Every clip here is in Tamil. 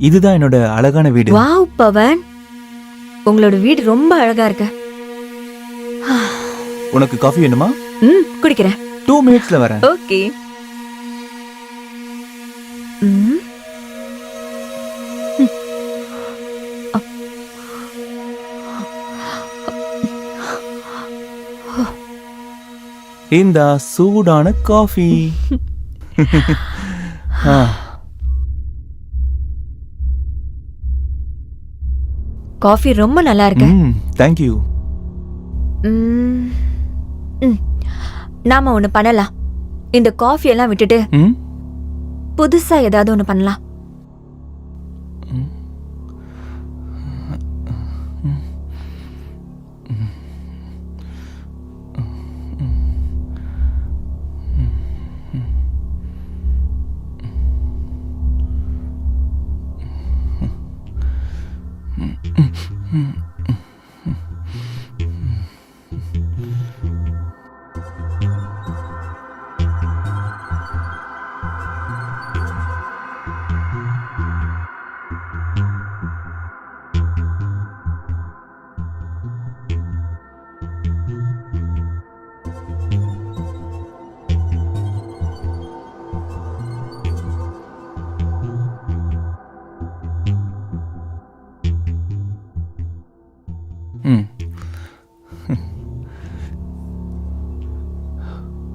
இதுதான் என்னோட அழகான வீடு. வாவ் பவன், உங்களோட வீடு ரொம்ப அழகா இருக்கு. உனக்கு காஃபி வேணுமா? குடிக்கிறேன். 2 மினிட்ஸ்ல வரேன். ஓகே. இந்த சூடான காஃபி. காஃபி ரொம்ப நல்லா இருக்கு. Thank you. நாம ஒண்ணு பண்ணலாம். இந்த காஃபி எல்லாம் விட்டுட்டு புதுசா ஏதாவது ஒண்ணு பண்ணலாம்.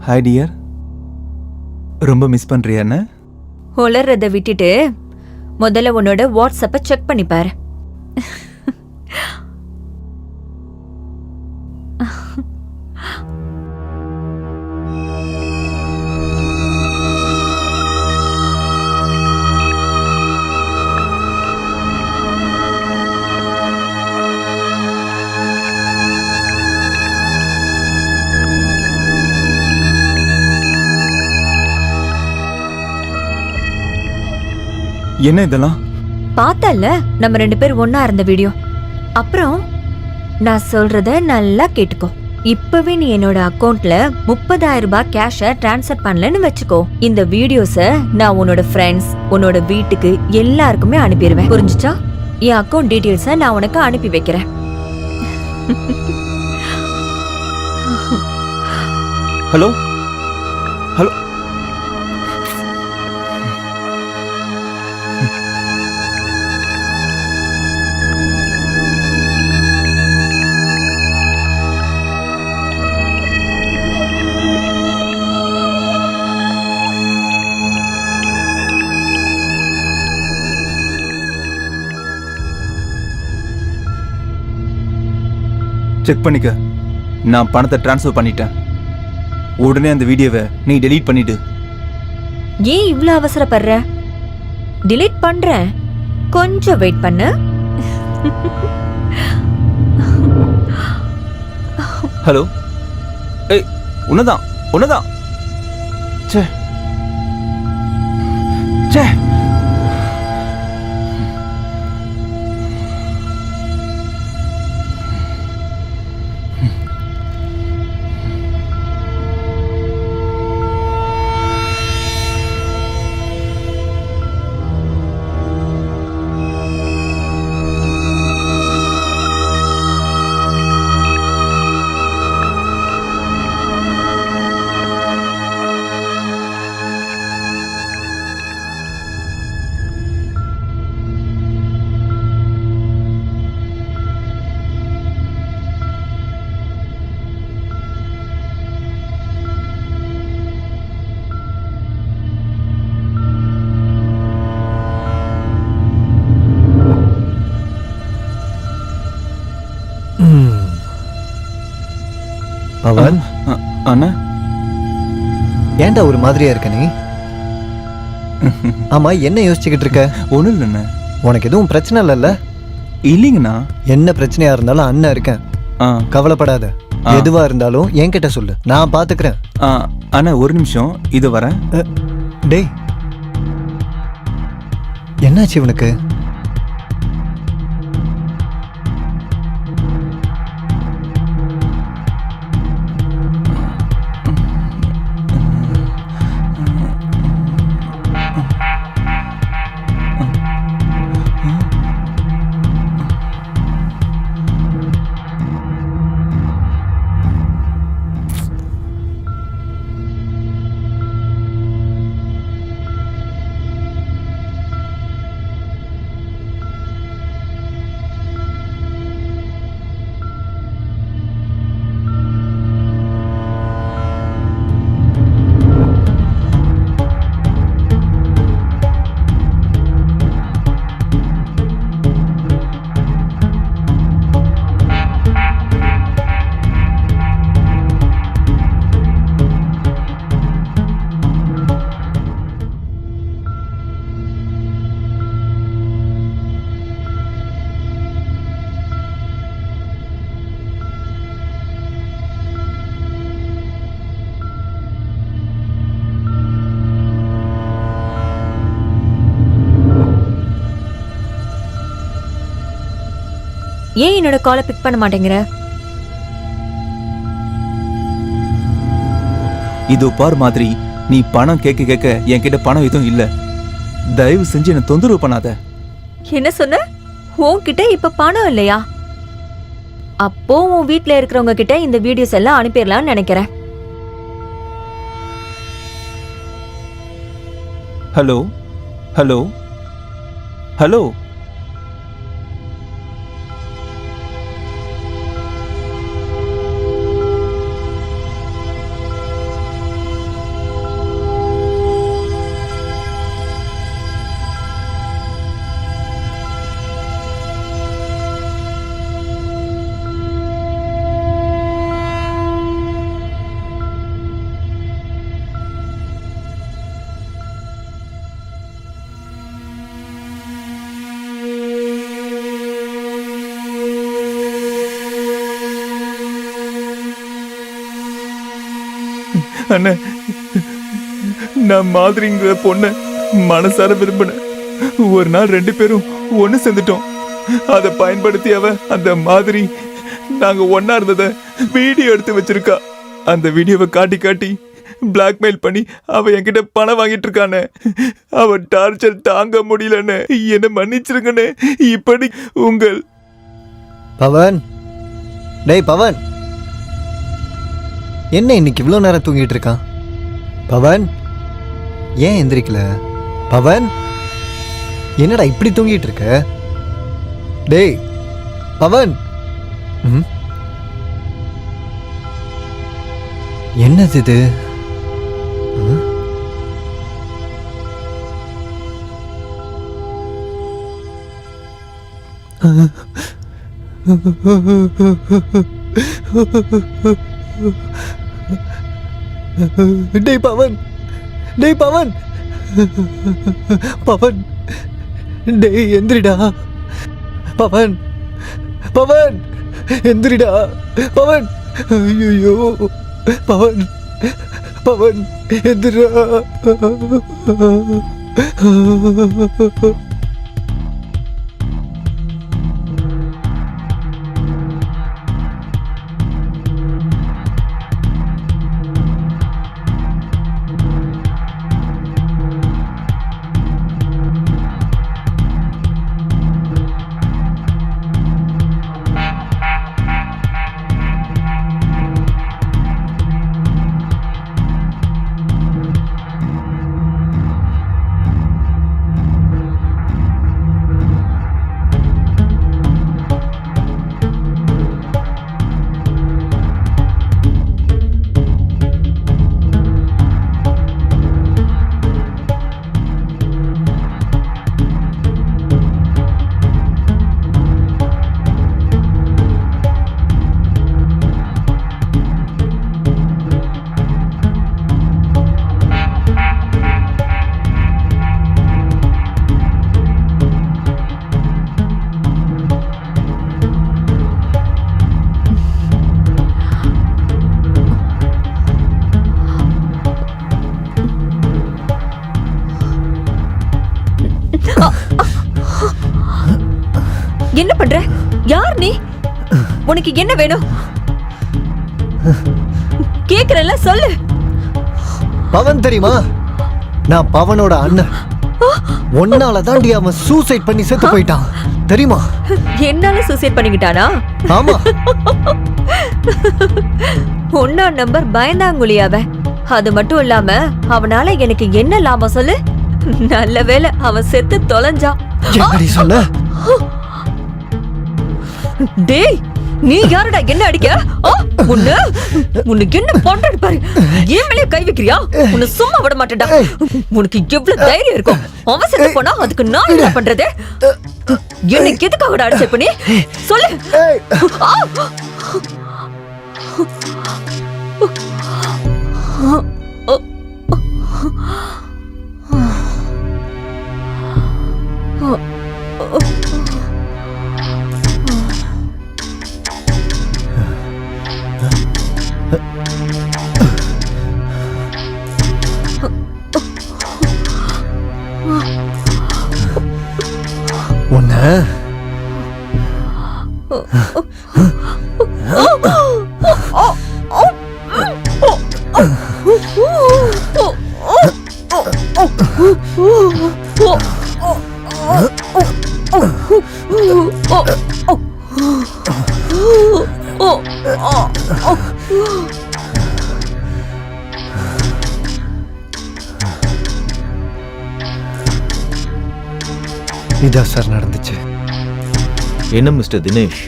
Hi dear. ரொம்ப மிஸ் பண்றியா என்ன? உளறத விட்டுட்டு முதல்ல உன்னோட வாட்ஸ்அப்பை செக் பண்ணி பாரு. என்ன இதெல்லாம்? பார்த்தல்ல நம்ம 2 பேர் ஒண்ணா இருந்த வீடியோ. அப்புறம் நான் சொல்றத நல்லா கேட்டுக்கோ. இப்பவே நீ என்னோட அக்கவுண்ட்ல 30,000 ரூபாய் கேஷ டிரான்ஸ்ஃபர் பண்ணலன்னு வச்சுக்கோ. இந்த வீடியோஸ நான் உன்னோட ஃப்ரெண்ட்ஸ், உன்னோட வீட்டுக்கு எல்லாருக்குமே அனுப்பிடுவேன். புரிஞ்சுச்சா? என் அக்கவுண்ட் டீடைல்ஸ நான் உனக்கு அனுப்பி வைக்கிறேன். Hello hello. செக் பண்ணிக்க. நான் பணத்தை டிரான்ஸ்ஃபர் பண்ணிட்டேன். உடனே அந்த வீடியோவை நீ டெலீட் பண்ணிடு. ஏன் இவ்ளோ அவசரப்படுற? டெலீட் பண்றேன். கொஞ்சம் வெயிட் பண்ணு. ஹலோ. ஏய், உன்னதான் உன்னதான். சே சே. பவன், அண்ணா ஏன்டா ஒரு மாதிரியா இருக்க நீ? ஆமா, என்ன யோசிச்சுக்கிட்டு இருக்க? ஒன்றும் இல்லைண்ணா. உனக்கு எதுவும் பிரச்சனை இல்லைல்ல? இல்லைங்கண்ணா. என்ன பிரச்சனையா இருந்தாலும் அண்ணன் இருக்கேன். கவலைப்படாத. எதுவா இருந்தாலும் என்கிட்ட சொல்லு, நான் பாத்துக்கிறேன். அண்ணா ஒரு நிமிஷம், இது வரேன். டேய், என்னாச்சு இவனுக்கு? ஏன் என்னோட காலை பிக் பண்ண மாட்டேங்கிற? இதோ பார் மாதிரி, நீ பணம் கேட்க கேட்க என்கிட்ட பணம் எதுவும் இல்ல. தயவு செஞ்சு என்ன தொந்தரவு பண்ணாத. என்ன சொன்ன? உன்கிட்ட இப்ப பணம் இல்லையா? அப்போ உன் வீட்ல இருக்கிறவங்க கிட்ட இந்த வீடியோஸ் எல்லாம் அனுப்பிடலாம்னு நினைக்கிறேன். Hello hello hello. அண்ணே, நான் மாதிரிங்கிற பொண்ண மனசார விரும்பினேன். ஒரு நாள் 2 பேரும் ஒண்ணு சேர்ந்துட்டோம். அதை பயன்படுத்தி அவ அந்த மாதிரி நாங்க ஒன்னா இருந்தத வீடியோ எடுத்து வச்சிருக்கா. அந்த வீடியோவை காட்டி காட்டி பிளாக்மெயில் பண்ணி அவ என்கிட்ட பணம் வாங்கிட்டு இருக்கானே. அவ டார்ச்சர் தாங்க முடியலன்னு என்ன மன்னிச்சிருங்கண்ணே. இப்படி உங்கள் பவன், டேய் பவன், என்ன இன்னைக்கு இவ்வளோ நேரம் தூங்கிட்டு இருக்கான்? பவன், ஏன் எந்திரிக்கல? பவன், என்னடா இப்படி தூங்கிட்டு இருக்க? டேய் பவன், என்னது இது? டேய் பவன், டேய் பவன், பவன், டேய் எந்திரிடா. பவன், பவன், எந்திரிடா. பவன், ஐயோ பவன், பவன் எந்திரா. என்ன பண்ற? யார் நீ? உனக்கு என்ன வேணும்? கேக்குறல, சொல்லு. பவன் தெரியுமா? நான் பவனோட அண்ணன். ஒன்னால தாண்டி அவன் சூசைட் பண்ணி செத்து போயிட்டான் தெரியுமா? என்னால சூசைட் பண்ணிக்கிட்டானா? ஆமா. ஒன்னா நம்பர் பயந்தாங்குழியாவ. அது மட்டும் இல்லாம அவனால எனக்கு என்ன லாபம் சொல்லு? நல்ல வேளை அவன் செத்து தொலைஞ்சான். என்னடி சொல்ல? டேய், நீ யாருடா என்ன அடிக்க? உனக்கு என்ன பண்றது பாரு. ஏன் மேலே கை வைக்கிறியா? உன்னை சும்மா விட மாட்டேன்டா. உனக்கு எவ்வளவு தைரியம் இருக்கும்? அவன் செத்து போனா அதுக்கு நான் என்ன பண்றது? எனக்கு எதுக்காக அடிச்ச பண்ணி சொல்லு. இதான் சார் நடந்துச்சு. என்ன மிஸ்டர் தினேஷ்,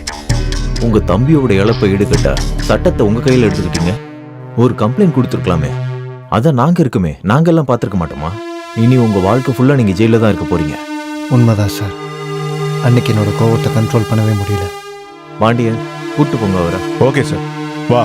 உங்க தம்பியோட இழப்பை ஈடுகட்ட சட்டத்தை உங்க கையில எடுத்துக்கிட்டீங்க. ஒரு கம்ப்ளைண்ட் கொடுத்துருக்கலாமே. அதான் நாங்க இருக்குமே, நாங்கெல்லாம் பார்த்துருக்க மாட்டோமா? இனி உங்க வாழ்க்கை ஃபுல்லா நீங்க ஜெயில தான் இருக்க போறீங்க. உண்மைதான் சார். அன்னைக்கு என்னோட கோவத்தை கண்ட்ரோல் பண்ணவே முடியல. பாண்டியன், கூட்டு போங்க அவரை. ஓகே சார், வா.